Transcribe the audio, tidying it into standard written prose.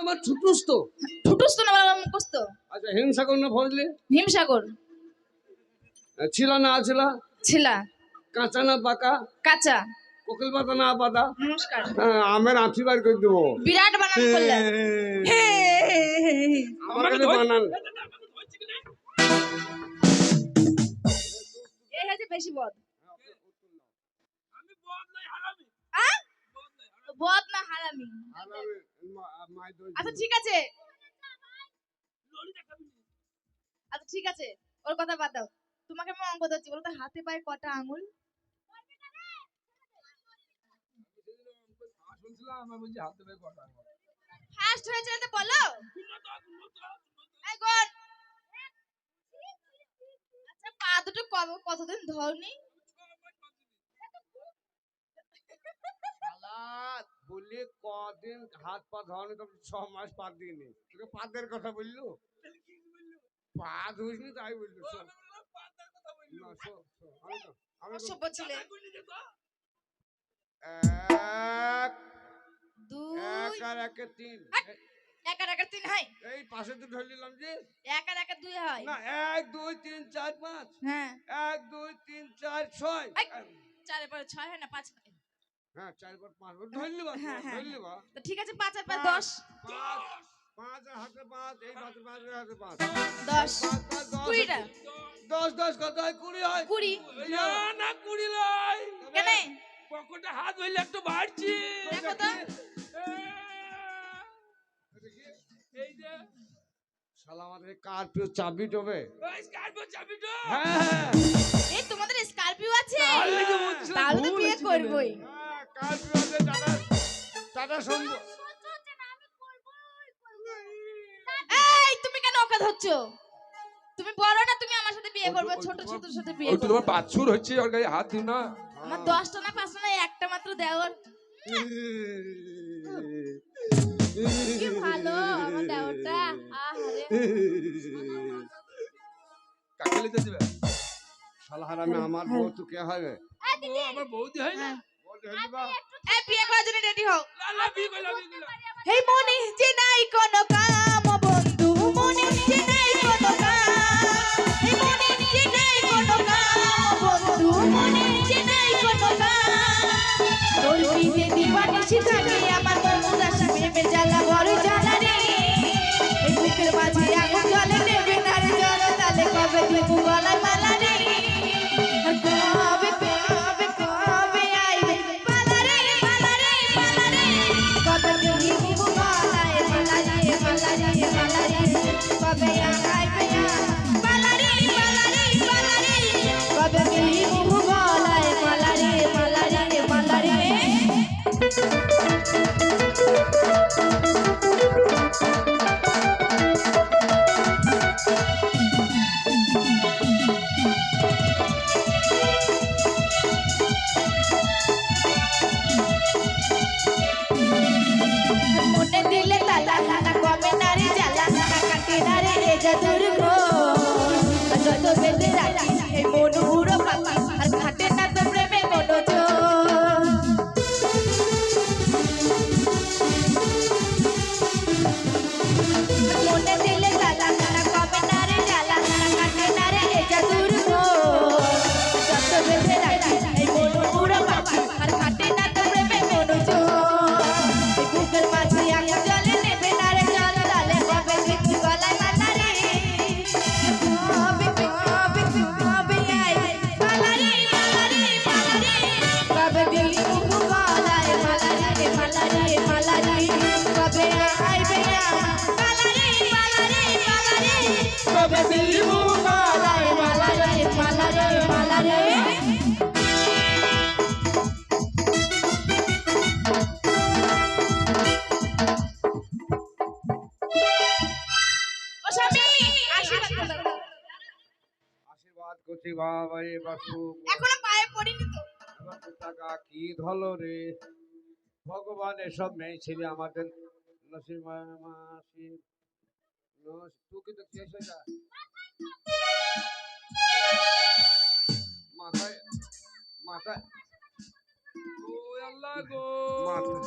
আমার ঠুটুস তো ঠুটুস তো না বাবা মুখস্থ। আচ্ছা হিমসাগর না ফজলে? হিমসাগর। ছিল না ছিল? ছিলা। কাঁচা না পাকা? কাঁচা। কোকিল পাতা না পাতা? নমস্কার। আমের আঁঠি বার করে দেবো। বিরাট বানান করলে। আমার কাছে বানান এই হচ্ছে বেশি বদ। বদ না হারামি। আচ্ছা ঠিক আছে, আচ্ছা ঠিক আছে, ওর কথা বাদ দাও। তোমাকে আমি অঙ্ক দিচ্ছি, বলো তো হাতে পায়ে কটা আঙুল? ফার্স্ট হয়েছে তো বলো। এই গোল। আচ্ছা পা দুটো কতদিন ধরনি? বললি কদিন হাত পা ধোয়ানি তো 6 মাস পা দিইনি। তোকে পাদের কথা বললো, পা ধুইনি তাই বললো। অসভ্য ছেলে। এক দুই আর একে 3। এক আর এক 3 হয়। এই পাশে তো ধরে নিলাম যে এক আর এক 2 হয় না। 1 2 3 4 5। হ্যাঁ 1 2 3 4 6। 4 এর পরে 6 হয় না 5 হয়। হ্যাঁ 4 পর 5 ধরে নিবা, ধরে নিবা। তো ঠিক আছে 5 আর 5 10। 5 আর হাতে 5, এই 5 এর হাতে 5। 10 20 টা। 10 কত হয়? 20 হয়। 20 না না 20 নয়। কেন? পকেটে হাত হইলে একটু বাড়ছি। দেখো তো। এই যে শালা আমাদের কার প্রিয় চাবি টবে? ওই স্কার্পিও চাবিটো। হ্যাঁ এই তোমাদের স্করপিও আছে? তাহলে কি বলছিস? তাহলে তো বিয়ে করবই। হ্যাঁ কার প্রিয় আছে। টাটা সম্ভব। এই তুমি কেন ওকে ধরছো? তুমি বড় না, তুমি আমার সাথে বিয়ে করবে, ছোট ছোটর সাথে বিয়ে ওই তো করবে। তোমার বাছুর হচ্ছে, ওর গায়ে হাত দিও না। আমার 10টা না 5টা না একটা মাত্র দেওর। কি ভালো আমার দেওরটা। আহারে কাকে লিখতে দিবে? শালা হারামে আমার বউ তো কে হবে? ও আমার বৌদি হয় না। বল ধরে নিবা। এই বিয়ে করার জন্য রেডি হও। না না বিয়ে করলাম, বিয়ে করলাম। হেই মনে যে নাই কোনো কাম বন্ধু, মনে যে নাই কোনো কাম। হেই মনে যে নাই কোনো কাম বন্ধু, মনে যে নাই কোনো কাম। তোর পিঠে দিবানিশি থাকে আমার মন উদাসী ভেবে জ্বালা বড় জ্বালা রে। এই বুকের মাঝে আগুন জ্বলে নেবে না রে জ্বর তালে কবে দিব গলায় মালা রে। কবে কবে কবে আইবে মালা রে মালা রে মালা রে। কবে দিব গলায় মালা রে মালা রে মালা রে। কবে আইবে মালা রে মালা রে মালা রে। কবে দিব গলায় মালা রে মালা রে মালা রে। মনে দিলে তালা না কমে নারে জ্বালা না কাটে নারে এ জাদুর ঘোর। যত বেঁধে রাখি এই মন উড়ো পাখি আর খাটে না তো প্রেমে কোনো জোর। মনে দিলে তালা না কমে নারে জ্বালা না কাটে নারে এ জাদুর ঘোর। যত বেঁধে রাখি এই মন উড়ো পাখি আর খাটে না তো প্রেমে কোনো জোর। এই বুকের মাঝে আগুন জ্বলে নেবে না রে জ্বর তালে কবে দিব গলায় মালা রে। কবে কবে কবে আইবে মালা রে মালা রে মালা রে। কবে দিব গলায় মালা রে মালা রে মালা রে। কবে আইবে মালা রে মালা রে মালা রে। কবে দিব গলায় মালা রে মালা রে মালা রে। ও স্বামী আশীর্বাদ করে দাও। আশীর্বাদ করছি বাবা রে বাসু। এখনো পায়ে পড়িনি তো। এবার তো টাকা কি ধলো রে ভগবান। এসব নেই ছেলে আমাদের নসিব মাসি। তুই কিন্তু শেষ হয়ে যা। মাথায় মাথায় ও আল্লাহ গো। মাথায়